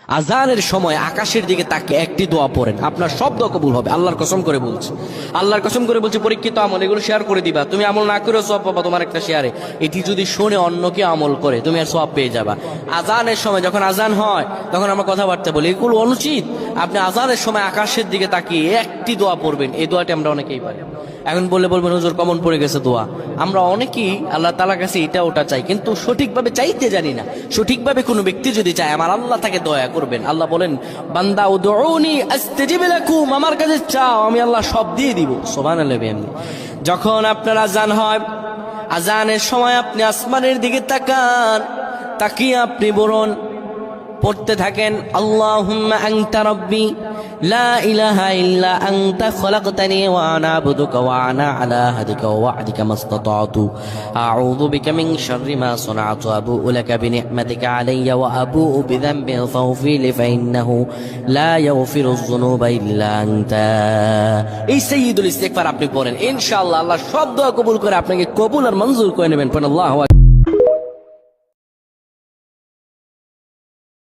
আজানের সময় আকাশের দিকে তাকিয়ে একটি দোয়া পড়েন, আপনার সব দোয়া কবুল হবে। আল্লাহর কসম করে বলছি, আল্লাহর কসম করে বলছি, পরীক্ষিত আমল এগুলো শেয়ার করে দিবা। তুমি আমল না করেও সওয়াব পাবা তোমার একটা শেয়ারে। এটি যদি শুনে অন্য কেউ আমল করে তুমি আর সওয়াব পেয়ে যাবা। আজানের সময় যখন আজান হয় তখন আমরা কথাবার্তা বলি, এগুলো অনুচিত। আপনি আজানের সময় আকাশের দিকে তাকিয়ে একটি দোয়া পড়বেন। এই দোয়াটি আমরা অনেকেই পারি। এখন বলবেন হুজুর কমন পড়ে গেছে দোয়া। আমরা অনেকেই আল্লাহ তাআলার কাছে এটা ওটা চাই, কিন্তু সঠিকভাবে চাইতে জানি না। সঠিকভাবে কোনো ব্যক্তি যদি চায় আমার আল্লাহ তাকে দয়া করবেন। আল্লাহ বলেন, বান্দা উদউনি আস্তাজিব লাকুম, আমার কাছে চাও আমি আল্লাহ সব দিয়ে দিব। সুবহানাল্লাহ। যখন আপনার আজান হয়, আজানের সময় আপনি আসমানের দিকে তাকান, তাকিয়ে আপনি বলুন, পড়তে থাকেন, আল্লাহুম্মা আনতা রাব্বি লা ইলাহা ইল্লা আনতা খলাকতানি ওয়া আনা আবদুকা ওয়া আনা আলা আহদিকা ওয়া ওয়া'দিকা মাসতাতা'তু আউযু বিকা মিন শাররি মা সানা'তু আবু'ু লাকা বিনি'মাতিকা আলাইয়া ওয়া আবু'ু বিযানবি ফাগফির লি ফাইন্নাহু লা ইয়াগফিরুয যুনুবা ইল্লা আনতা। এই সাইয়্যিদুল ইস্তিগফার আপনি পড়েন, ইনশাআল্লাহ আল্লাহ সব দোয়া কবুল করে আপনাকে কবুল আর মঞ্জুর করে নেবেন। আল্লাহু